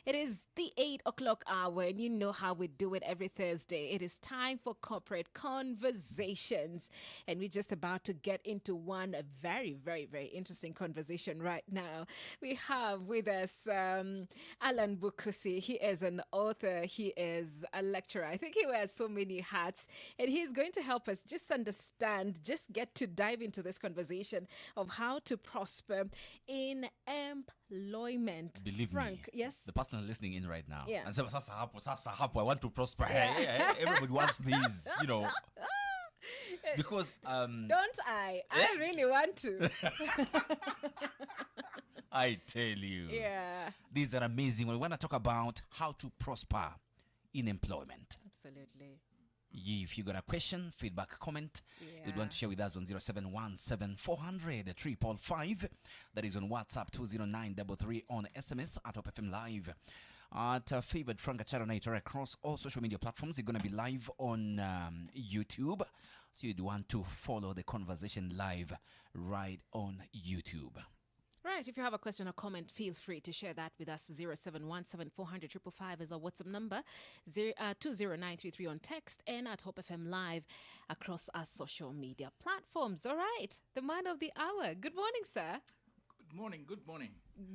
It is the 8 o'clock hour, and you know how we do it every Thursday. It is time for corporate conversations, and we're just about to get into one very, very, very interesting conversation right now. We have with us Allan Bukusi. He is an author, he is a lecturer. I think he wears so many hats, and he's going to help us just understand, just get to dive into this conversation of how to prosper in employment. Believe Frank, me, yes? the person listening in right now, Yeah. and say, "Sasa hapo, I want to prosper." Hey, everybody wants these, because Don't I? I really want to. I tell you, Yeah. these are amazing. We want to talk about how to prosper in employment. Absolutely. If you got a question, feedback, comment, you'd want to share with us on 0717 400 555. That is on WhatsApp 20933 on SMS at Top FM Live. At Favored Frank Charonator across all social media platforms. You're going to be live on YouTube. So you'd want to follow the conversation live right on YouTube. Right. If you have a question or comment, feel free to share that with us. 0717 400 555 is our WhatsApp number. 20933 on text, and at Hope FM Live across our social media platforms. All right. The man of the hour. Good morning, sir. Good morning. Good morning.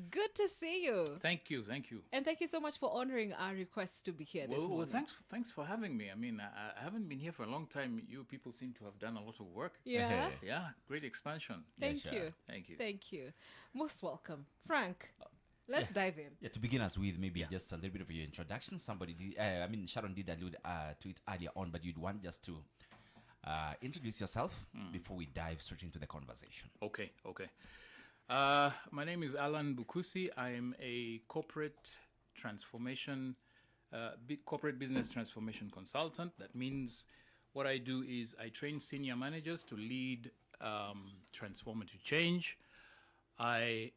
Good to see you. Thank you. Thank you. And thank you so much for honoring our request to be here this morning. Well, thanks for having me. I mean, I haven't been here for a long time. You people seem to have done a lot of work. Yeah. Yeah, great expansion. Thank Yes, you. Thank you. Thank you. Most welcome. Frank, let's dive in. Yeah, to begin us with, maybe just a little bit of your introduction. Somebody did, Sharon did allude to it earlier on, but you'd want just to introduce yourself before we dive straight into the conversation. Okay. My name is Allan Bukusi. I am a corporate business transformation consultant. That means what I do is I train senior managers to lead transformative change. I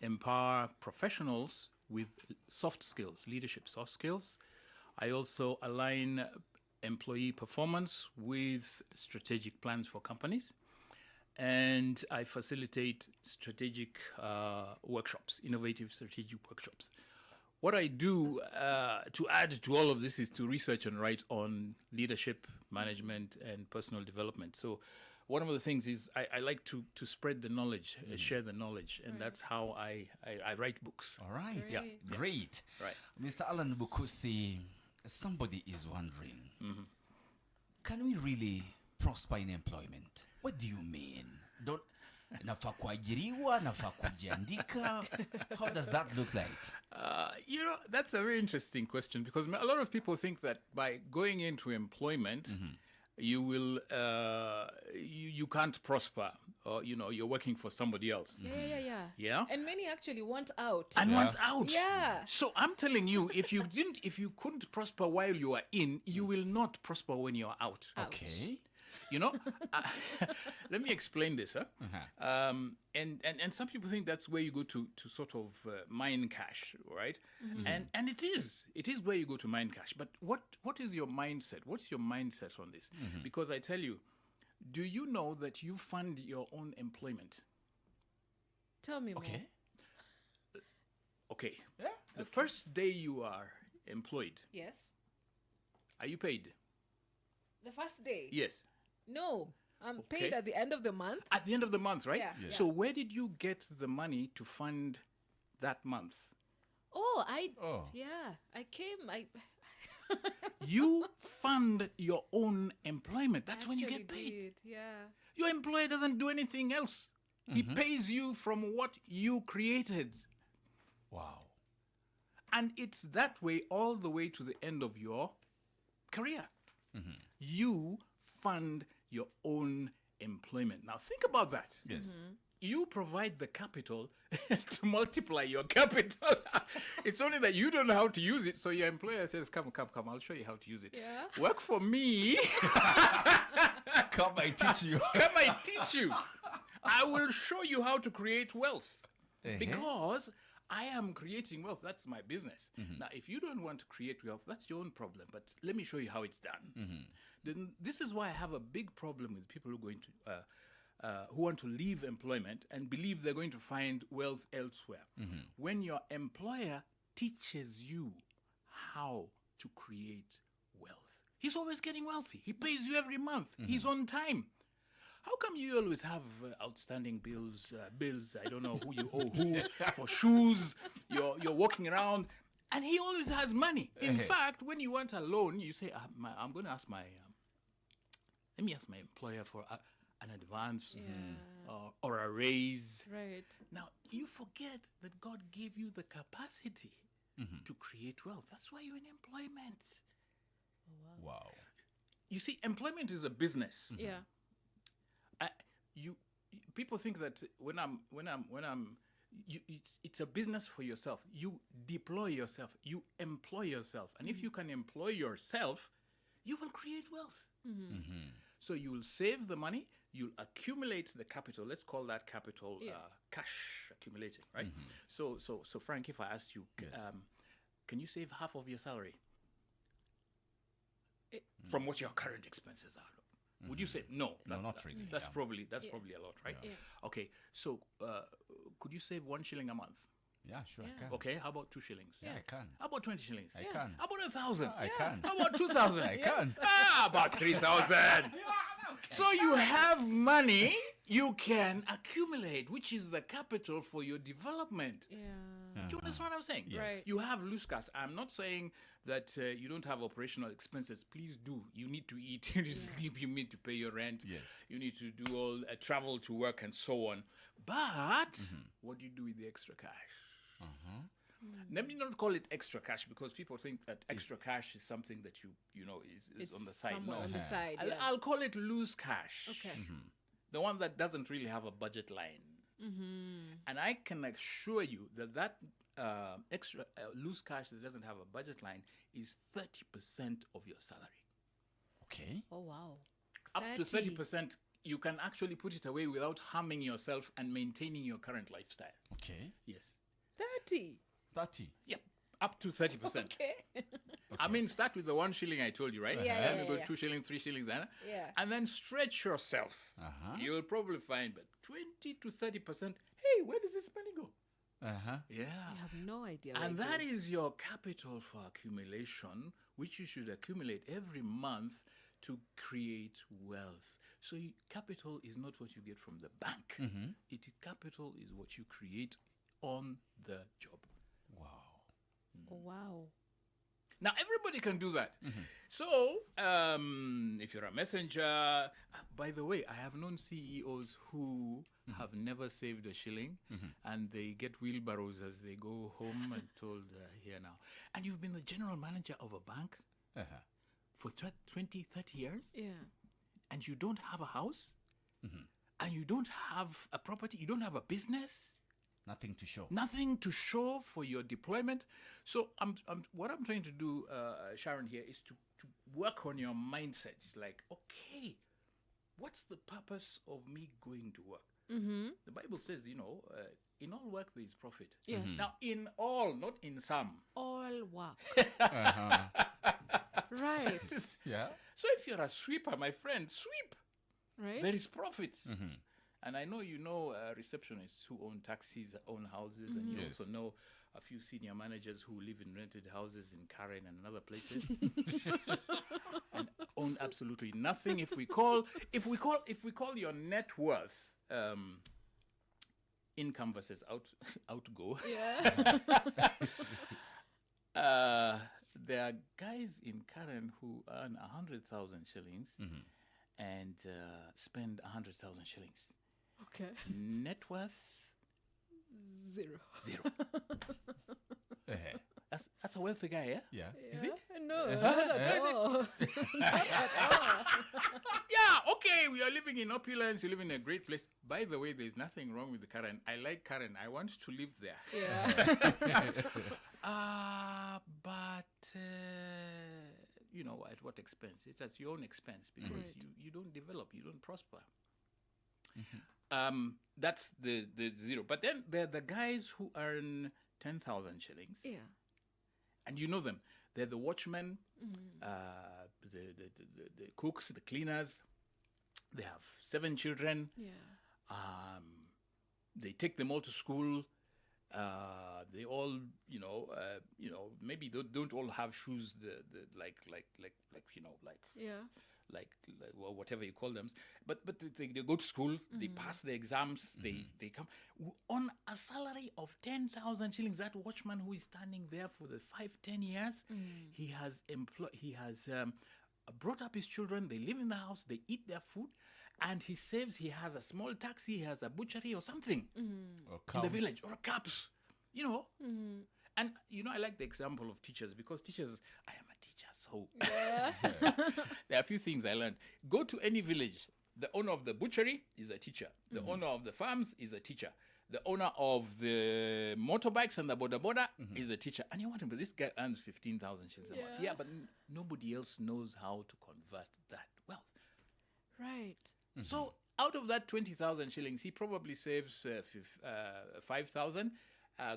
empower professionals with soft skills, leadership soft skills. I also align employee performance with strategic plans for companies. And I facilitate strategic workshops, innovative strategic workshops. What I do to add to all of this is to research and write on leadership, management, and personal development. So one of the things is I like to spread the knowledge, share the knowledge, and that's how I write books. All right. Great. Yeah. Great. Right. Mr. Allan Bukusi, somebody is wondering, can we really prosper in employment? What do you mean? Nafaa kuajiriwa, nafaa kujiandika? How does that look like? That's a very interesting question because a lot of people think that by going into employment, you will you can't prosper, or you're working for somebody else. Yeah. Yeah. And many actually want out. And want out. Yeah. So I'm telling you, if you couldn't prosper while you are in, you will not prosper when you are out. Okay. Let me explain this. And some people think that's where you go to sort of mine cash, right? And it is where you go to mine cash. But what is your mindset? What's your mindset on this? Because I tell you, do you know that you fund your own employment? Tell me more. Okay. Yeah. The first day you are employed, Yes. are you paid? The first day? Yes. No. I'm Okay. paid at the end of the month. At the end of the month, right? Yeah. Yes. So where did you get the money to fund that month? Oh. Yeah. You fund your own employment. That's when you get Actually paid. did, yeah. Your employer doesn't do anything else. He pays you from what you created. Wow. And it's that way all the way to the end of your career. You fund your own employment. Now think about that. Yes. You provide the capital to multiply your capital. It's only that you don't know how to use it. So your employer says, come, I'll show you how to use it. Yeah. Work for me. Come, I teach you. Come, I teach you. I will show you how to create wealth. Because I am creating wealth. That's my business. Now, if you don't want to create wealth, that's your own problem. But let me show you how it's done. Then this is why I have a big problem with people who are going to who want to leave employment and believe they're going to find wealth elsewhere. When your employer teaches you how to create wealth. He's always getting wealthy. He pays you every month. He's on time. How come you always have outstanding bills? I don't know who you owe who for shoes. You're walking around, and he always has money. In fact, when you want a loan, you say, "I'm going to ask let me ask my employer for an advance or a raise." Right. Now you forget that God gave you the capacity to create wealth. That's why you're in employment. Wow. You see, employment is a business. Yeah. People think that it's a business for yourself. You deploy yourself, you employ yourself, and if you can employ yourself, you will create wealth. So you will save the money, you'll accumulate the capital. Let's call that capital cash accumulating, right? So Frank, if I asked you, can you save half of your salary from what your current expenses are? Would you say no? No, not really. That's probably a lot, right? Yeah. Okay, so could you save 1 shilling a month? Yeah, sure, I can. Okay, how about 2 shillings? Yeah, I can. How about 20 shillings? I can. How about 1,000? I can. How about 2,000? I can. About 3,000. So you have money you can accumulate, which is the capital for your development. Yeah. Do you understand what I'm saying? Yes. Right. You have loose cash. I'm not saying that you don't have operational expenses. Please do. You need to eat, you need to sleep, you need to pay your rent. Yes. You need to do all travel to work and so on. But what do you do with the extra cash? Let me not call it extra cash because people think that extra cash is something that you know is on the side. Somewhere No, on the side. Yeah. I'll call it loose cash. Okay. The one that doesn't really have a budget line. And I can assure you that extra loose cash that doesn't have a budget line is 30% of your salary. Okay. Oh wow. Up to 30%, you can actually put it away without harming yourself and maintaining your current lifestyle. Okay. Yes. 30. 30. Yep. Up to 30%. Okay. I mean, start with the 1 shilling I told you, right? Yeah, Then you go yeah. 2 shillings, 3 shillings, Yeah. and then stretch yourself. You'll probably find that 20 to 30%. Hey, where does this money go? Yeah. I have no idea. And where it that goes. is your capital for accumulation, which you should accumulate every month to create wealth. So capital is not what you get from the bank. Capital is what you create on the job. Wow. Oh, wow. Now, everybody can do that. So, if you're a messenger, by the way, I have known CEOs who have never saved a shilling and they get wheelbarrows as they go home and told, here now. And you've been the general manager of a bank for 20, 30 years Yeah. and you don't have a house and you don't have a property, you don't have a business. Nothing to show. Nothing to show for your deployment. So what I'm trying to do, Sharon, here is to work on your mindset. It's like, okay, what's the purpose of me going to work? The Bible says, in all work there is profit. Yes. Now, in all, not in some. All work. Right. Yeah. So if you're a sweeper, my friend, sweep. Right. There is profit. And I know you know receptionists who own taxis, own houses, and you Yes. also know a few senior managers who live in rented houses in Karen and other places and own absolutely nothing. If we call your net worth income versus outgo, Yeah. there are guys in Karen who earn 100,000 shillings and spend 100,000 shillings. Okay. Net worth Zero. zero. That's a wealthy guy, yeah? Yeah. Is it? No, not at all. Not at all. Yeah, okay, we are living in opulence, you live in a great place. By the way, there's nothing wrong with Karen. I like Karen. I want to live there. Yeah. But at what expense? It's at your own expense because you don't develop, you don't prosper. That's the zero. But then there are the guys who earn 10,000 shillings. Yeah. And you know them. They're the watchmen, the cooks, the cleaners. They have 7 children. Yeah. They take them all to school. They all, maybe they don't all have shoes, like well, whatever you call them, but they go to school, they pass the exams, they come on a salary of 10,000 shillings. That watchman who is standing there for the 5-10 years, he has brought up his children. They live in the house, they eat their food, and he saves. He has a small taxi, he has a butchery or something in the village, or cabs, And I like the example of teachers, because teachers, I am a teacher, so there are a few things I learned. Go to any village, the owner of the butchery is a teacher, the owner of the farms is a teacher, the owner of the motorbikes and the boda is a teacher. And you want him, but this guy earns 15,000 shillings a month. Yeah, but nobody else knows how to convert that wealth. Right. So out of that 20,000 shillings, he probably saves 5,000,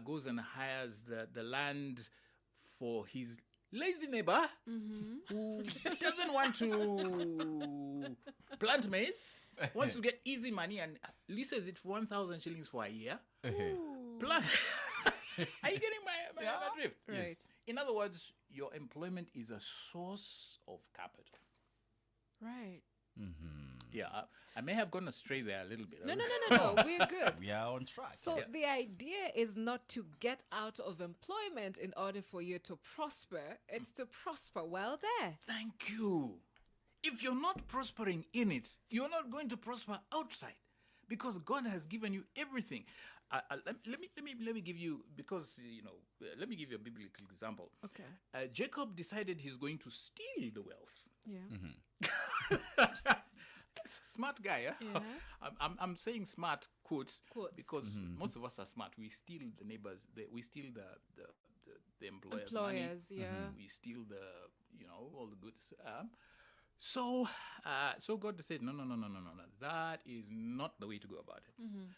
goes and hires the land for his lazy neighbor who doesn't want to plant maize, wants to get easy money, and leases it for 1,000 shillings for a year. Plus, are you getting my drift? Right. Yes. In other words, your employment is a source of capital. Right. Yeah, I may have gone astray there a little bit. No, we're good. We are on track. So the idea is not to get out of employment in order for you to prosper. It's to prosper while there. Thank you. If you're not prospering in it, you're not going to prosper outside, because God has given you everything. Let me give you, because let me give you a biblical example. Okay. Jacob decided he's going to steal the wealth. Yeah. Smart guy, eh? Yeah. I'm saying smart quotes. Because Mm-hmm. most of us are smart. We steal the neighbors. We steal the employers' money. Yeah. We steal all the goods. So God said, no. That is not the way to go about it.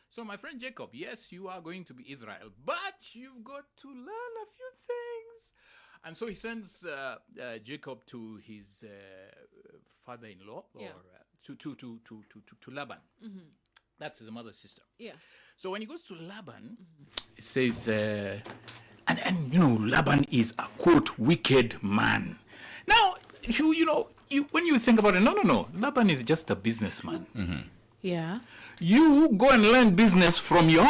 So my friend Jacob, yes, you are going to be Israel, but you've got to learn a few things. And so he sends Jacob to his father-in-law, or to Laban. That's his mother's sister. Yeah. So when he goes to Laban, it says, and Laban is a quote wicked man. Now when you think about it, no, Laban is just a businessman. Yeah. You go and learn business from your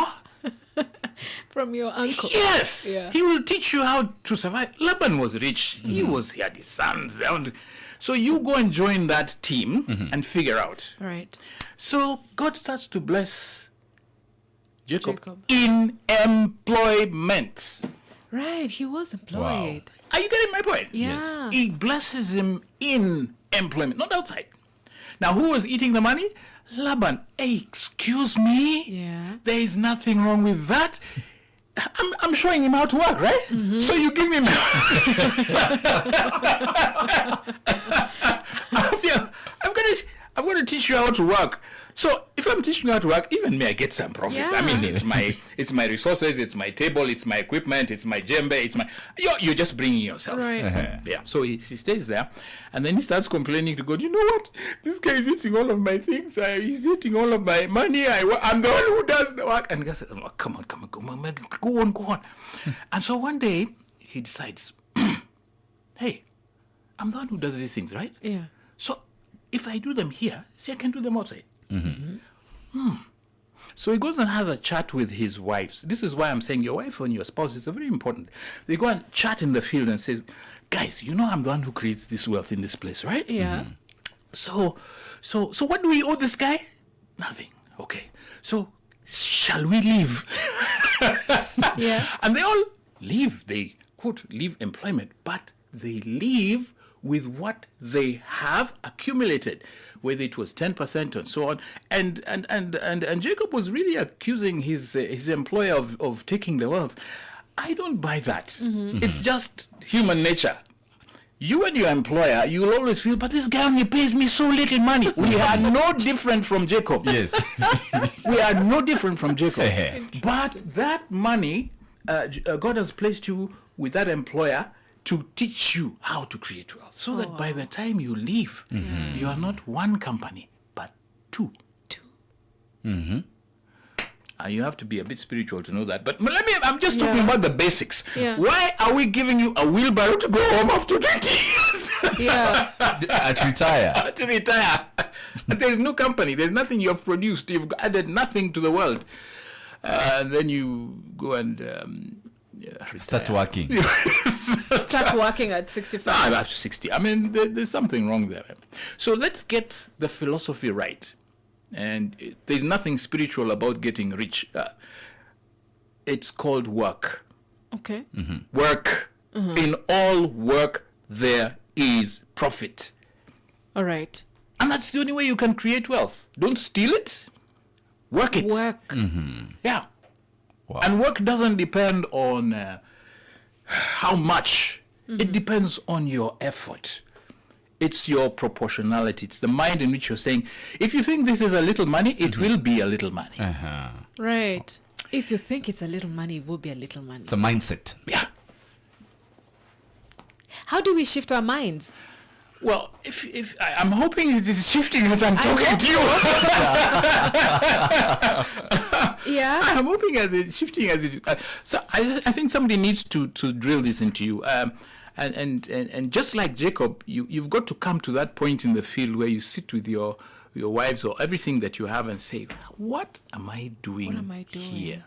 uncle. Yes. Yeah. He will teach you how to survive. Laban was rich. He had his sons. So you go and join that team and figure out. Right. So God starts to bless Jacob in employment. Right. He was employed. Wow. Are you getting my point? Yeah. Yes. He blesses him in employment, not outside. Now, who was eating the money? Laban. Hey, excuse me? Yeah. There is nothing wrong with that. I'm showing him how to work, right? So you give me I'm going to teach you how to work. So if I'm teaching you how to work, even me, I get some profit. Yeah. I mean, it's my resources, it's my table, it's my equipment, it's my djembe, you're just bringing yourself. Right. Yeah. So he stays there, and then he starts complaining to God. You know what? This guy is eating all of my things. He's eating all of my money. I'm the one who does the work. And God said, oh, come on, go on. And so one day he decides, hey, I'm the one who does these things, right? Yeah. So if I do them here, see, I can do them outside. So he goes and has a chat with his wives. This is why I'm saying your wife and your spouse is very important. They go and chat in the field and says, guys, I'm the one who creates this wealth in this place, right? Yeah. So what do we owe this guy? Nothing. Okay. So shall we leave? Yeah. And they all leave. They, quote, leave employment, but they leave with what they have accumulated, whether it was 10% and so on. And Jacob was really accusing his employer of taking the wealth. I don't buy that. It's just human nature. You and your employer, you will always feel, but this guy only pays me so little money. We are no different from Jacob. Yes. We are no different from Jacob. But that money, God has placed you with that employer to teach you how to create wealth, so that by the time you leave, you are not one company, but two. You have to be a bit spiritual to know that. But I'm just talking about the basics. Yeah. Why are we giving you a wheelbarrow to go home after 20 years? Yeah. To retire. To retire. There's no company. There's nothing you have produced. You've added nothing to the world. And then you go and Start working. Start working at 65. After 60. I mean, there's something wrong there. So let's get the philosophy right. And there's nothing spiritual about getting rich. It's called work. Okay. Work. In all work, there is profit. All right. And that's the only way you can create wealth. Don't steal it. Work it. Work. Yeah. Wow. And work doesn't depend on how much. It depends on your effort. It's your proportionality. It's the mind in which you're saying, if you think this is a little money, it will be a little money. Right. If you think it's a little money, it will be a little money. It's a mindset. Yeah. How do we shift our minds? Well, I'm hoping it is shifting as I'm talking to you. Yeah. I'm hoping as it's shifting as it. So I think somebody needs to drill this into you. And just like Jacob, you've got to come to that point in the field where you sit with your wives or everything that you have and say, what am I doing here?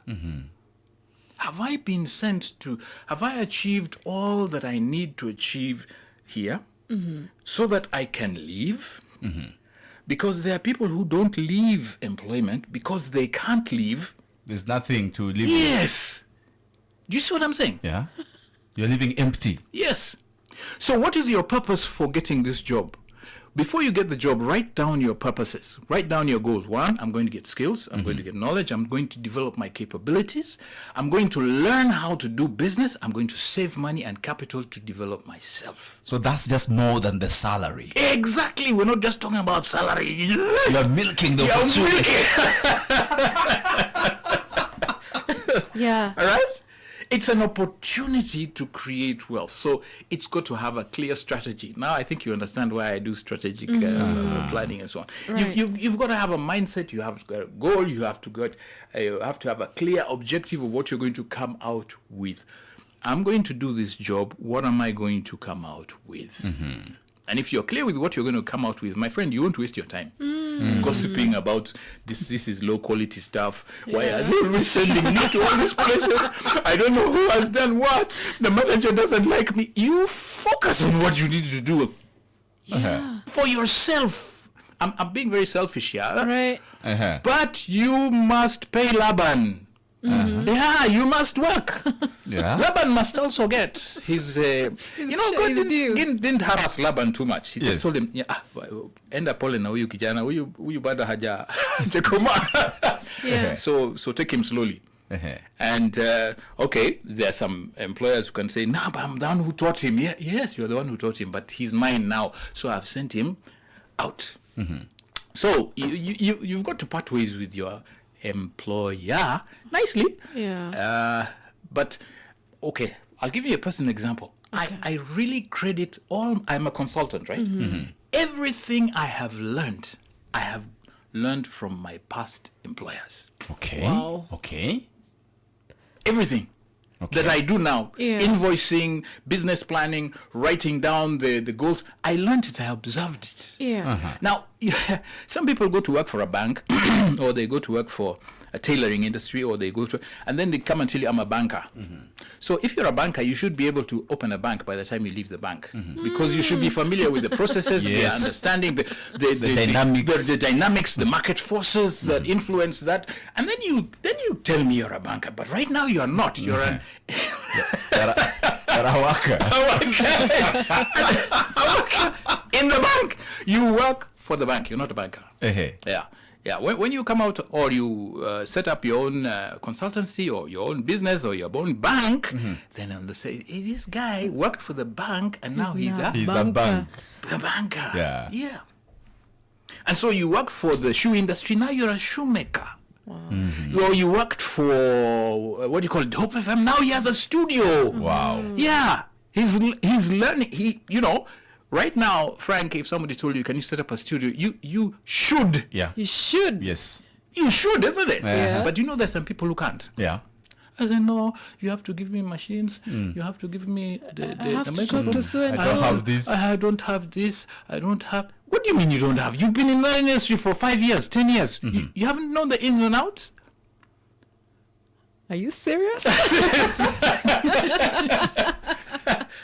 Have I been sent to, have I achieved all that I need to achieve here so that I can leave? Because there are people who don't leave employment because they can't leave. There's nothing to live with. Yes. Do you see what I'm saying? Yeah. You're living empty. Yes. So what is your purpose for getting this job? Before you get the job, write down your purposes. Write down your goals. 1, I'm going to get skills. I'm going to get knowledge. I'm going to develop my capabilities. I'm going to learn how to do business. I'm going to save money and capital to develop myself. So that's just more than the salary. Exactly. We're not just talking about salary. You're milking the You're opportunity. Yeah. All right? It's an opportunity to create wealth. So it's got to have a clear strategy. Now I think you understand why I do strategic planning and so on. Right. You've got to have a mindset. You have a goal. You have to have a clear objective of what you're going to come out with. I'm going to do this job. What am I going to come out with? And if you're clear with what you're going to come out with, my friend, you won't waste your time gossiping about this is low quality stuff. Why are they always sending me to all these places? I don't know who has done what. The manager doesn't like me. You focus on what you need to do for yourself. I'm being very selfish here. Right. But you must pay Laban. Yeah, you must work. Yeah. Laban must also get his, God didn't harass Laban too much. He just told him, enda pole na huyu kijana, huyu bado hajakoma. Yeah. So take him slowly. And okay, there are some employers who can say, no, but I'm the one who taught him. Yeah, yes, you're the one who taught him, but he's mine now. So I've sent him out. So you've got to part ways with your employer nicely. Yeah. But okay, I'll give you a personal example. Okay. I really credit I'm a consultant, right? Everything I have learned from my past employers. Okay. Wow. Okay. Everything that I do now, invoicing, business planning, writing down the goals, I learned it, I observed it. Yeah. Now, some people go to work for a bank or they go to work for a tailoring industry or they go to, and then they come and tell you, I'm a banker. So if you're a banker, you should be able to open a bank by the time you leave the bank because you should be familiar with the processes, the understanding, the dynamics. the dynamics, the market forces that influence that. And then you tell me you're a banker, but right now you are not. You're an You're a worker. in the bank. You work for the bank. You're not a banker. Yeah. When you come out or you set up your own consultancy or your own business or your own bank, then they'll say, hey, this guy worked for the bank and now he's a bank. banker. Yeah. And so you work for the shoe industry. Now you're a shoemaker. Wow. Or you worked for what do you call it, Hope FM. Now he has a studio. Wow. Yeah. He's learning. Right now, Frank, if somebody told you, can you set up a studio? You should. Yeah. You should. Yes. You should, isn't it? Yeah. But you know, there's some people who can't. Yeah. I said, no, you have to give me machines. You have to give me the have to microphone. talk to so and I don't have this. I don't have this. I don't have. What do you mean you don't have? You've been in the industry for 5 years, 10 years. You haven't known the ins and outs? Are you serious?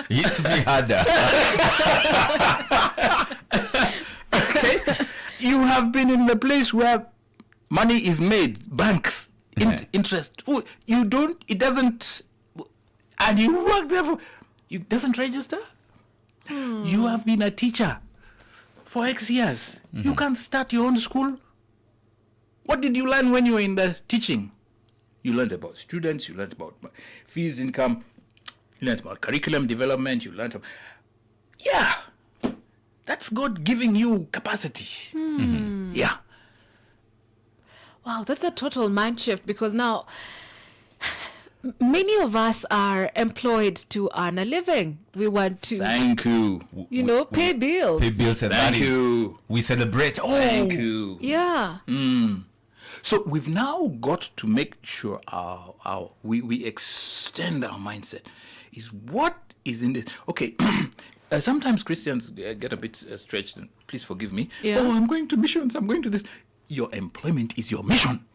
Hit me harder. Okay. You have been in the place where money is made, banks, interest. Oh, you don't, it doesn't, and you work there for, it doesn't register. You have been a teacher for X years. You can't start your own school. What did you learn when you were in the teaching? You learned about students, you learned about fees, income, you learned about curriculum development, you learned about, yeah, that's God giving you capacity. Yeah. Wow, that's a total mind shift, because now many of us are employed to earn a living. We want to, Thank you. pay bills. Pay bills, and Thank that is, you. we celebrate. Oh, Thank you. Yeah. So we've now got to make sure we extend our mindset. Is what is in this? Okay, sometimes Christians get a bit stretched, and please forgive me. Yeah. Oh, I'm going to missions, I'm going to this. Your employment is your mission.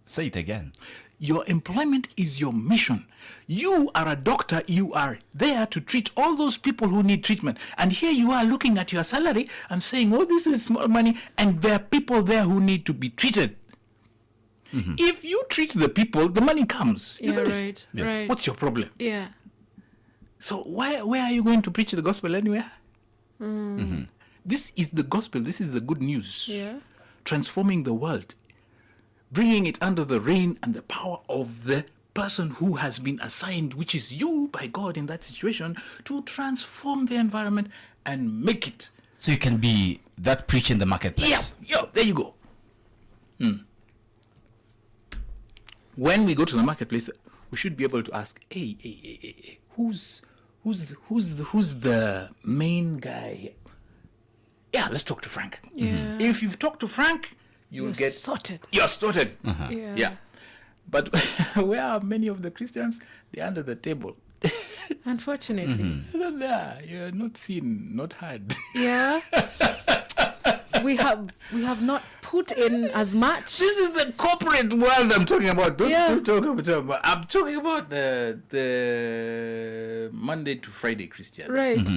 Say it again. Your employment is your mission. You are a doctor. You are there to treat all those people who need treatment. And here you are looking at your salary and saying, oh, this is small money. And there are people there who need to be treated. If you treat the people, the money comes. Yeah, Isn't it? right. Yes. Right. What's your problem? Yeah. So where are you going to preach the gospel anywhere? This is the gospel. This is the good news. Yeah. Transforming the world, bringing it under the reign and the power of the person who has been assigned, which is you by God in that situation, to transform the environment and make it. So you can be that preach in the marketplace. Yeah, there you go. When we go to the marketplace, we should be able to ask, hey, who's the main guy here? Yeah, let's talk to Frank. Yeah. If you've talked to Frank, you'll get sorted. You're sorted. Yeah. But where are many of the Christians? They're under the table. Unfortunately. They're there. You're not seen, not heard. Yeah. we have not put in as much. This is the corporate world I'm talking about. Don't talk about. I'm talking about the Monday to Friday Christian. Right.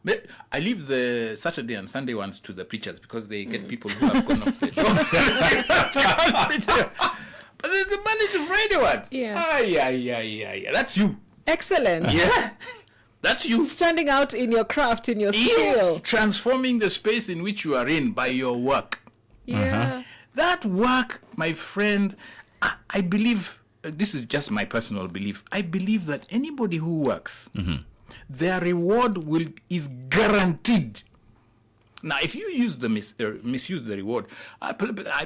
But I leave the Saturday and Sunday ones to the preachers because they get people who have gone off their jobs. But there's the Monday to Friday one. Yeah. Yeah. That's you. Excellent. Yeah. That's you. Standing out in your craft, in your Yes. skill. Transforming the space in which you are in by your work. Yeah. That work, my friend, I believe, this is just my personal belief, I believe that anybody who works, their reward is guaranteed. Now, if you use the misuse the reward,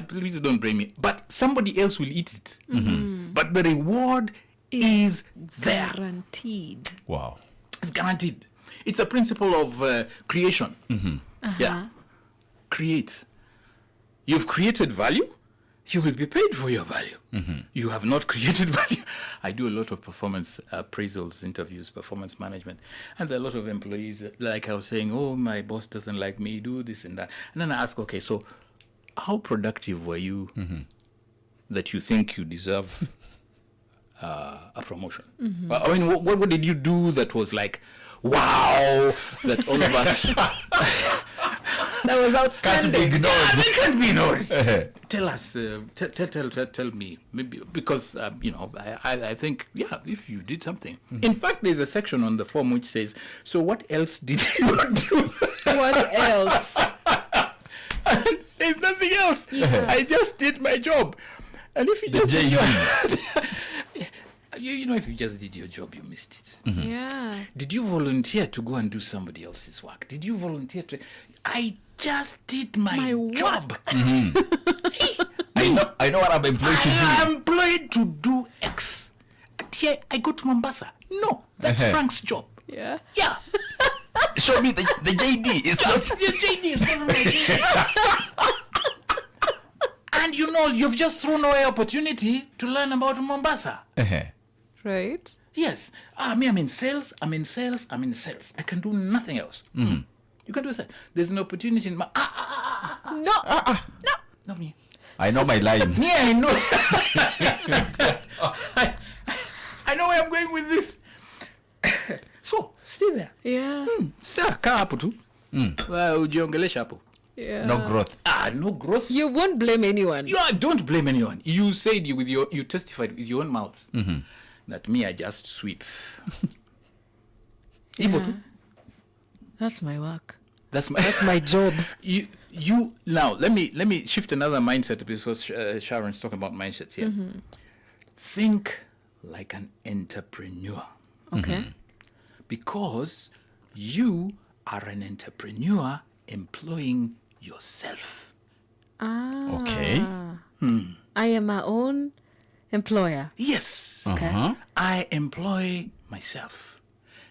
please don't blame me, but somebody else will eat it. But the reward is there. Guaranteed. Wow. It's guaranteed. It's a principle of creation. Yeah. Create. You've created value, you will be paid for your value. You have not created value. I do a lot of performance appraisals, interviews, performance management. And there are a lot of employees, like I was saying, oh, my boss doesn't like me, do this and that. And then I ask, okay, so how productive were you that you think you deserve a promotion? I mean, what did you do that was like, wow, that all of us... That was outstanding. Can't be ignored. Yeah, they can't be ignored. Tell us, tell me, maybe, because, I think, yeah, if you did something. In fact, there's a section on the form which says, so what else did you do? What else? There's nothing else. I just did my job. And if you The just did your, JD. if you just did your job, you missed it. Yeah. Did you volunteer to go and do somebody else's work? Did you volunteer to... I just did my job. I know what I'm employed to do. I am employed to do X. And here I go to Mombasa. No, that's Frank's job. Yeah. Yeah. Show me the JD. It's not. The JD is not on my JD. And you've just thrown away opportunity to learn about Mombasa. Right. Yes. I'm in sales. I can do nothing else. You can do that. There's an opportunity in my... No. Not me. I know my line. Yeah, I know. I know where I'm going with this. So, stay there. Yeah. Sir, kaa hapo tu. Ujiongelesha hapo. Yeah. No growth. No growth. You won't blame anyone. Don't blame anyone. You said you testified with your own mouth that me, I just sweep. Hivyo tu. That's my work. That's my job. You now let me shift another mindset because Sharon's talking about mindsets here. Think like an entrepreneur. Okay. Because you are an entrepreneur employing yourself. Okay. I am my own employer. Yes. Okay. I employ myself.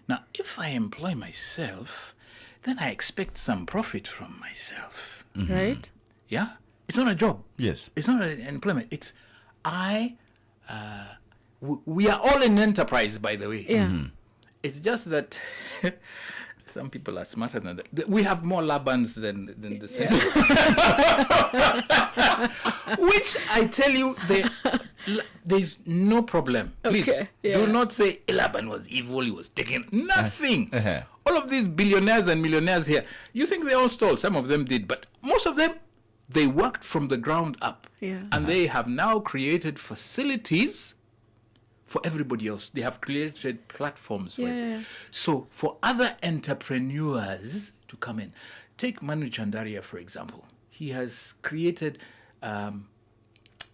Now, if I employ myself, then I expect some profit from myself. Right? Yeah? It's not a job. Yes. It's not an employment. It's we are all in enterprise, by the way. Yeah. It's just that some people are smarter than that. We have more Labans than the sense. Which I tell you, there's no problem. Please, Okay, yeah. do not say Laban was evil, he was taking nothing. All of these billionaires and millionaires here, you think they all stole? Some of them did, but most of them, they worked from the ground up. Yeah. And they have now created facilities for everybody else. They have created platforms for it. So for other entrepreneurs to come in, take Manu Chandaria, for example. He has created,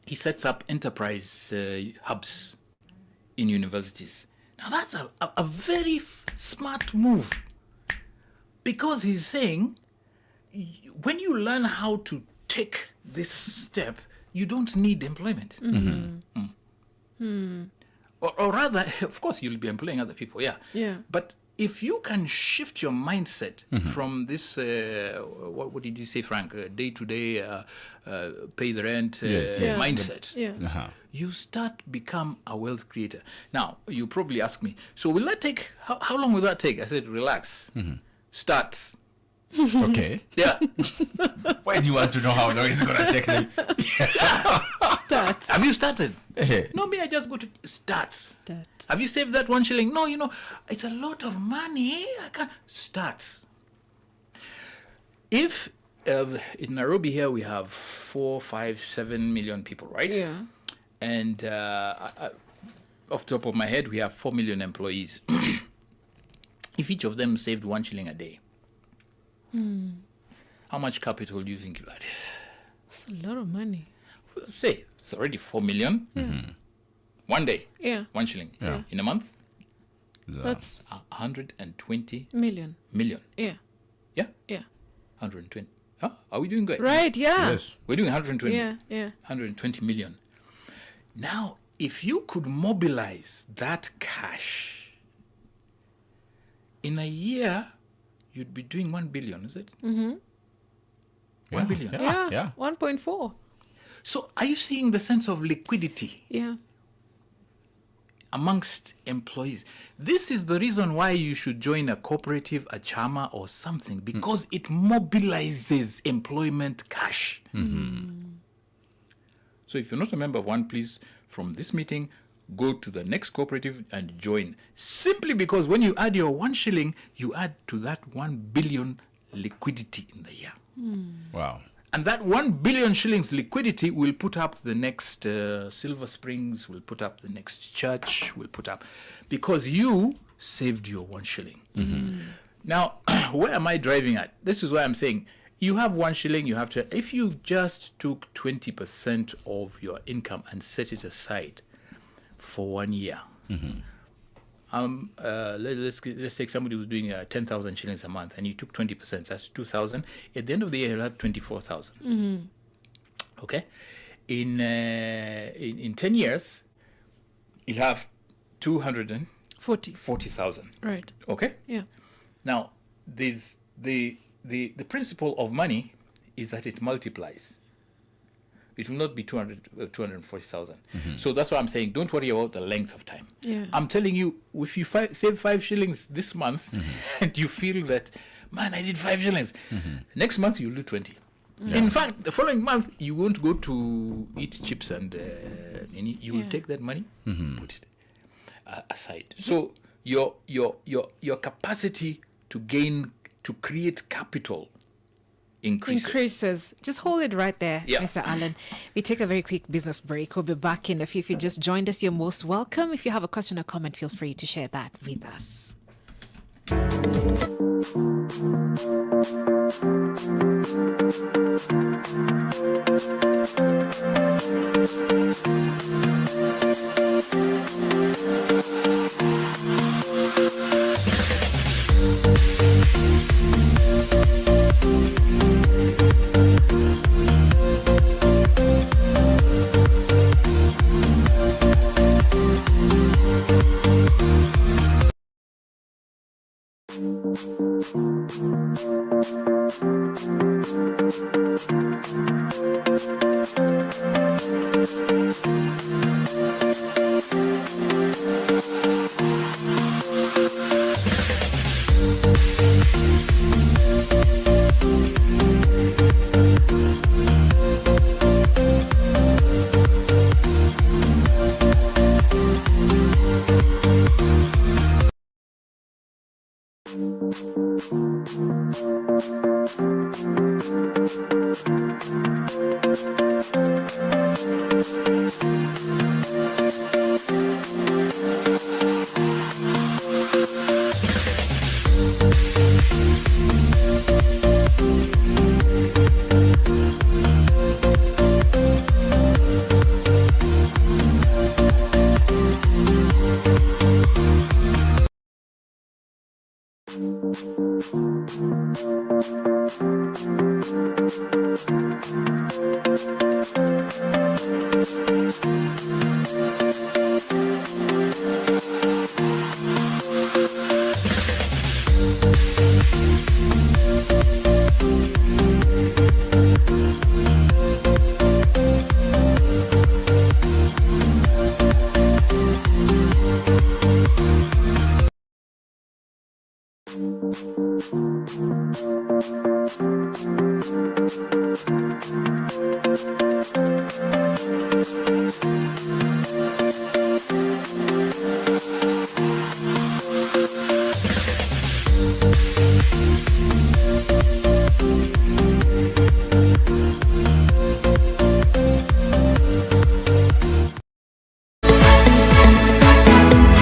he sets up enterprise hubs in universities. Now that's a very smart move, because he's saying, when you learn how to take this step, you don't need employment. Or rather, of course, you'll be employing other people, Yeah. But if you can shift your mindset from this, what did you say, Frank? Day-to-day, pay the rent mindset. Yeah. You start become a wealth creator. Now, you probably ask me, so will that take, how long will that take? I said, relax. Start. Okay. Yeah. Why do you want to know how long it's going to take me? Start. Have you started? No, me, I just go to start. Have you saved that 1 shilling? No, it's a lot of money. I can't start. If in Nairobi here we have 4, 5, 7 million people, right? Yeah. And off the top of my head, we have 4 million employees. If each of them saved 1 shilling a day, how much capital do you think that is? That's a lot of money. Say, it's already 4 million. 1 day. Yeah. 1 shilling. Yeah. In a month, That's 120 million. million. Yeah. Yeah? Yeah. 120. Huh? Are we doing good? Right, yeah. Yes. We're doing 120. Yeah. 120 million. Now, if you could mobilize that cash, in a year, you'd be doing 1 billion, is it? 1 billion. Yeah. 1.4. So are you seeing the sense of liquidity Yeah. amongst employees? This is the reason why you should join a cooperative, a chama or something, because it mobilizes employment cash. So if you're not a member of one, please, from this meeting, go to the next cooperative and join. Simply because when you add your 1 shilling, you add to that 1 billion liquidity in the year. Wow. And that 1 billion shillings liquidity will put up the next Silver Springs, will put up the next church, will put up, because you saved your 1 shilling. Now, where am I driving at? This is why I'm saying, you have 1 shilling, you have to, if you just took 20% of your income and set it aside for 1 year, let's take somebody who's doing 10,000 shillings a month, and you took 20%, that's 2,000. At the end of the year, you'll have 24,000. Okay? In 10 years, you'll have 240,000. Right. Okay? Yeah. Now, there's the principle of money is that it multiplies. It will not be 240,000. So that's why I'm saying don't worry about the length of time. Yeah. I'm telling you, if you save 5 shillings this month and you feel that, man, I did 5 shillings, next month you'll do 20. In fact, the following month you won't go to eat chips and you will take that money, put it aside. So your capacity to create capital increases. Just hold it right there, Yeah. Mr. Allan. We take a very quick business break. We'll be back in a few. If you just joined us, you're most welcome. If you have a question or comment, feel free to share that with us.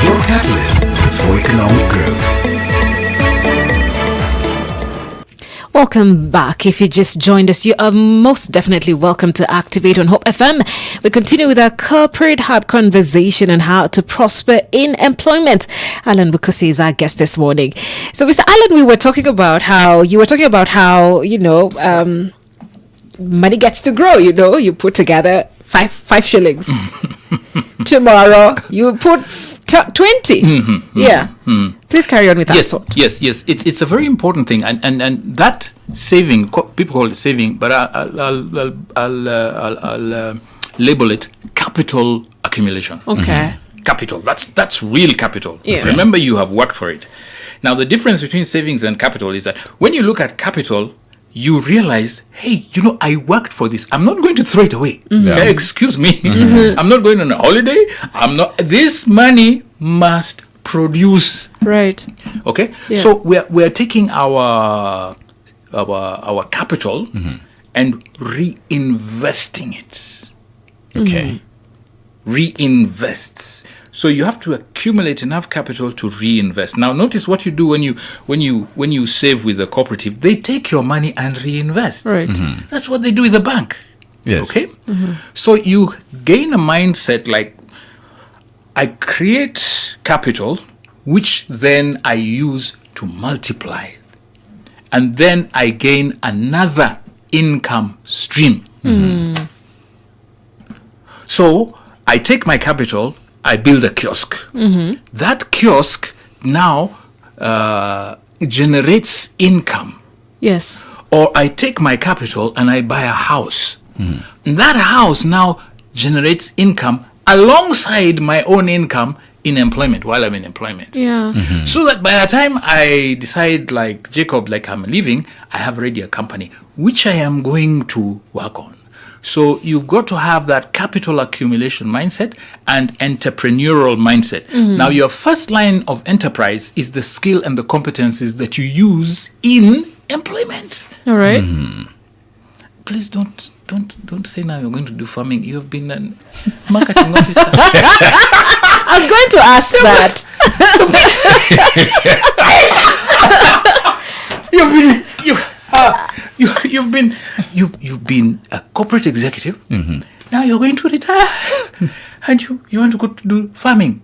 Your catalyst for economic growth. Welcome back. If you just joined us, you are most definitely welcome to Activate on Hope FM. We continue with our corporate hub conversation on how to prosper in employment. Allan Bukusi is our guest this morning. So, Mr. Allan, you were talking about how money gets to grow. You put together five shillings. Tomorrow you put 20. Please carry on with that thought. Yes. It's a very important thing, and that saving, people call it saving, but I'll label it capital accumulation. Okay. Capital. That's real capital. Yeah. Remember, you have worked for it. Now, the difference between savings and capital is that when you look at capital, you realize, hey, I worked for this. I'm not going to throw it away. Excuse me. I'm not going on a holiday. This money must produce. Right. Okay. Yeah. So we're taking our capital and reinvesting it. Okay. Reinvests. So you have to accumulate enough capital to reinvest. Now, notice what you do when you save with the cooperative. They take your money and reinvest. Right. That's what they do with the bank. Yes. Okay. So you gain a mindset like, I create capital, which then I use to multiply, and then I gain another income stream. So I take my capital, I build a kiosk. That kiosk now generates income, Yes. or I take my capital and I buy a house. And that house now generates income alongside my own income in employment, while I'm in employment. Yeah. So that by the time I decide, like Jacob, like I'm leaving, I have already a company which I am going to work on. So you've got to have that capital accumulation mindset and entrepreneurial mindset. Now, your first line of enterprise is the skill and the competencies that you use in employment. All right. Please don't say now you're going to do farming. You have been a marketing officer. I was going to ask that. You've been a corporate executive. Now you're going to retire, and you want to go to do farming.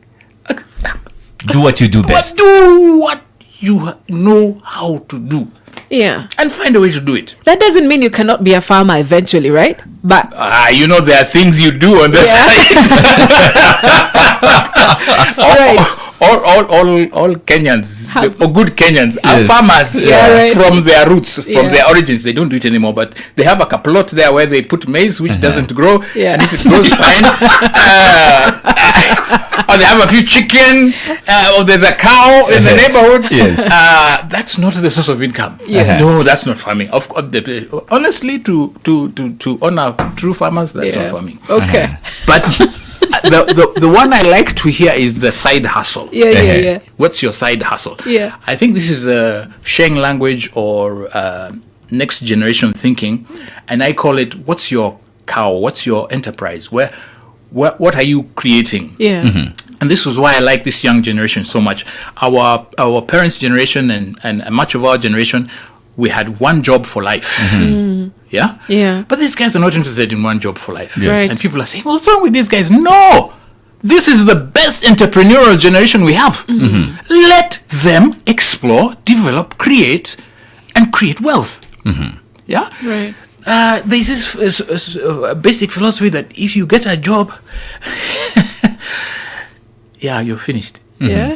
Do what you do best. Do what you know how to do, Yeah. and find a way to do it. That doesn't mean you cannot be a farmer eventually, right? But There are things you do on the side. right. All Kenyans, or good Kenyans, are Yes. farmers right. from their roots, from Yeah. their origins. They don't do it anymore, but they have a plot there where they put maize, which doesn't grow, Yeah. and if it grows, fine. Or they have a few chicken, or there's a cow in the neighborhood. Yes. That's not the source of income. Yes. No, that's not farming. Of course, honestly, to honor true farmers, that's not farming. Okay. But the one I like to hear is the side hustle. Yeah. What's your side hustle? Yeah. I think this is sharing language or next generation thinking, and I call it, what's your cow? What's your enterprise? What are you creating? Yeah. And this was why I like this young generation so much. Our parents' generation and much of our generation, we had one job for life. Yeah? Yeah. But these guys are not interested in one job for life. Yes. Right. And people are saying, what's wrong with these guys? No! This is the best entrepreneurial generation we have. Let them explore, develop, create, and create wealth. Yeah? Right. There's this basic philosophy that if you get a job, you're finished. Yeah.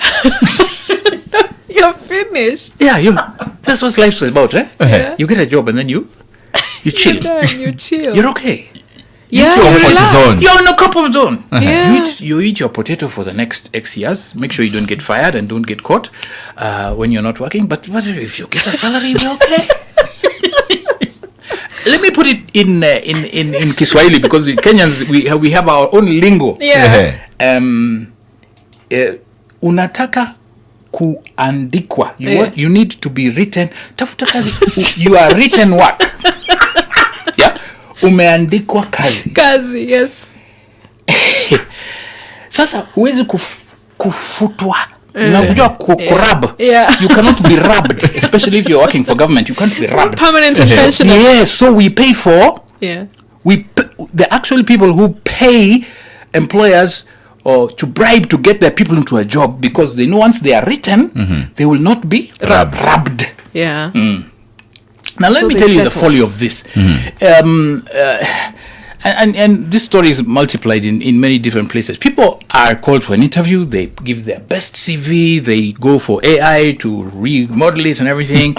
You're finished. That's what life's about, right? Yeah. You get a job and then you chill. You're done. You chill. You're okay. yeah. You're you Comfort relax. zone. You're in a comfort zone. Yeah. You eat your potato for the next X years. Make sure you don't get fired and don't get caught when you're not working. But if you get a salary, you're okay. Let me put it in Kiswahili, because we Kenyans we have our own lingo. Yeah. Unataka kuandikwa. You need to be written. Tafuta kazi. You are written work. Yeah. Umeandikwa kazi. Kazi, yes. Sasa huwezi kufutwa. Unajua kurab. Yeah. You cannot be rubbed, especially if you're working for government. You can't be rubbed. Permanent and pensionable. Yes, so we pay for. Yeah. The actual people who pay employers or to bribe to get their people into a job, because they know once they are written, they will not be rubbed. Yeah. Now let So me they tell you the settle. folly of this. And this story is multiplied in many different places. People are called for an interview. They give their best CV. They go for AI to remodel it and everything.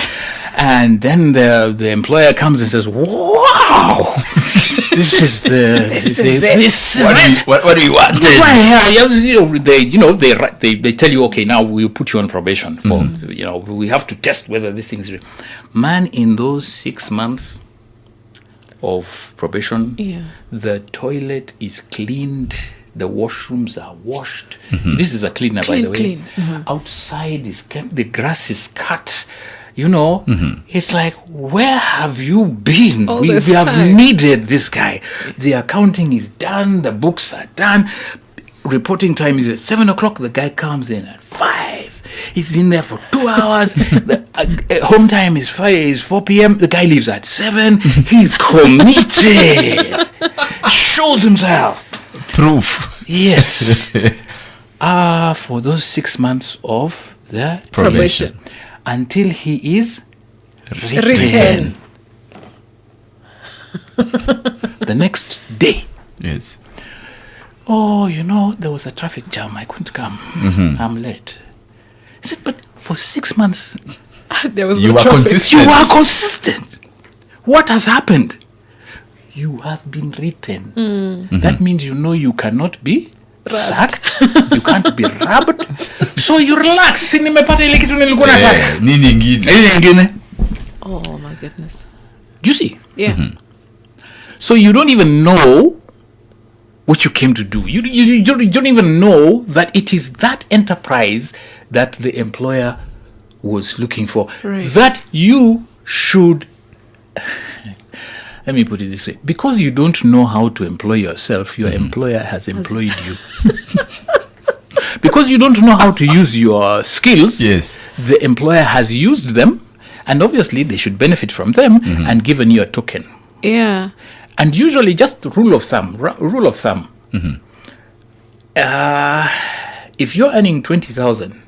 And then the employer comes and says, "Wow, this is it. What do you want? They tell you, okay, now we'll put you on probation for we have to test whether this thing is real." Man, in those 6 months of probation, the toilet is cleaned, the washrooms are washed. This is a cleaner, by the way. Clean. Outside is kept, the grass is cut. It's like, where have you been? All We this have time. needed this guy. The accounting is done, the books are done. Reporting time is at 7 o'clock. The guy comes in at 5. He's in there for 2 hours. The home time is 4 p.m. The guy leaves at 7. He's committed. Shows himself. Proof. Yes. For those 6 months of the Probation. until he is Written. The next day. Yes. Oh, there was a traffic jam. I couldn't come. I'm late. I said, but for 6 months, There was You no were traffic. consistent. You are consistent. What has happened? You have been written. That means you know you cannot be sacked. You can't be rubbed. So you relax. Si nimepata ile kitu nilikuwa nataka. Nini ingine? Ile nyingine. Oh my goodness. Do you see? Yeah. So you don't even know what you came to do. You don't even know that it is that enterprise that the employer was looking for. Right. That you should, let me put it this way. Because you don't know how to employ yourself, your employer has employed you. Because you don't know how to use your skills, Yes. the employer has used them, and obviously they should benefit from them and given you a token. Yeah. And usually, just rule of thumb. If you're earning 20,000,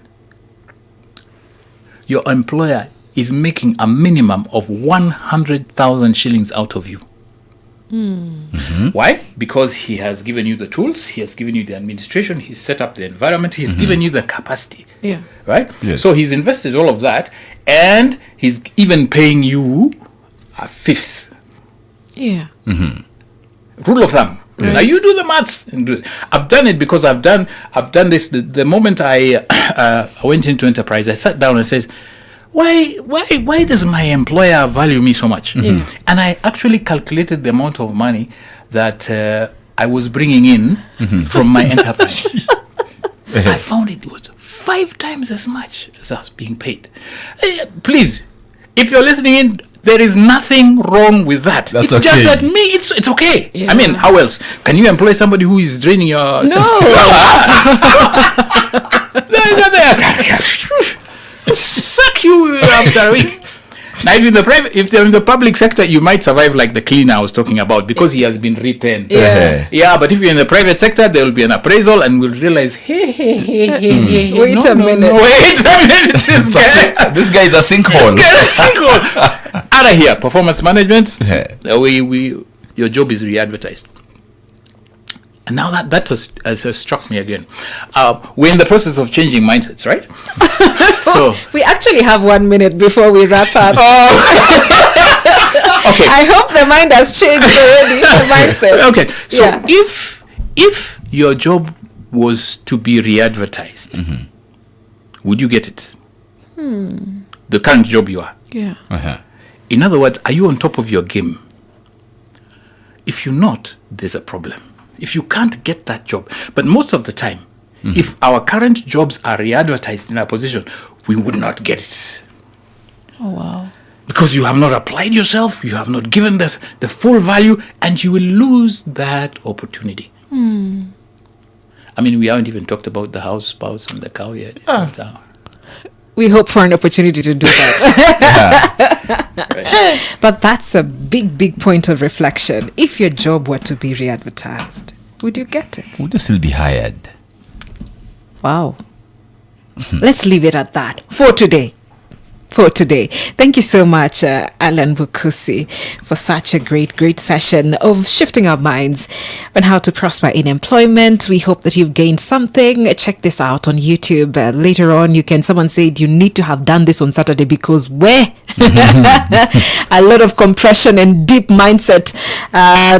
your employer is making a minimum of 100,000 shillings out of you. Why? Because he has given you the tools, he has given you the administration, he's set up the environment, he's given you the capacity. Yeah. Right? Yes. So he's invested all of that, and he's even paying you a fifth. Yeah. Rule of thumb. Right. Now you do the maths. And do it. I've done it because I've done this. The moment I went into enterprise, I sat down and said, why does my employer value me so much? And I actually calculated the amount of money that I was bringing in from my enterprise. I found it was 5 times as much as I was being paid. Please, if you're listening in, there is nothing wrong with that. That's it's okay. just that it's okay. Yeah. I mean, how else? Can you employ somebody who is draining your... No. Suck you after a week. Now, if they're in the public sector, you might survive like the cleaner I was talking about because he has been retained. Yeah. Yeah, but if you're in the private sector, there will be an appraisal and we'll realize, hey. Wait a minute. Wait a minute. This guy is a sinkhole. Out of here. Performance management. Yeah. Your job is re-advertised. And now that has struck me again. We're in the process of changing mindsets, right? So We actually have 1 minute before we wrap up. okay. I hope the mind has changed already. The mindset. Okay. So Yeah. if your job was to be re-advertised, would you get it? The current job you are. Yeah. In other words, are you on top of your game? If you're not, there's a problem. If you can't get that job, but most of the time, if our current jobs are re-advertised in our position, we would not get it. Oh wow. Because you have not applied yourself, you have not given the full value, and you will lose that opportunity. I mean, we haven't even talked about the house, spouse, and the cow yet. But, We hope for an opportunity to do that. But that's a big point of reflection. If your job were to be re-advertised, would you get it? Would you still be hired? Wow. Let's leave it at that for today. Thank you so much, Allan Bukusi, for such a great session of shifting our minds on how to prosper in employment. We hope that you've gained something. Check this out on YouTube. Later on, someone said you need to have done this on Saturday because a lot of compression and deep mindset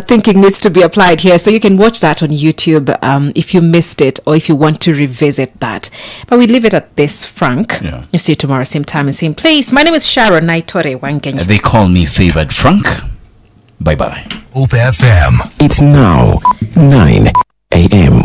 thinking needs to be applied here. So you can watch that on YouTube if you missed it or if you want to revisit that. But we leave it at this, Frank. Yeah. You see you tomorrow, same time and same place. My name is Sharon Naitore Wangenya. They call me Favored Frank. Bye-bye. Hope FM. It's now 9 a.m.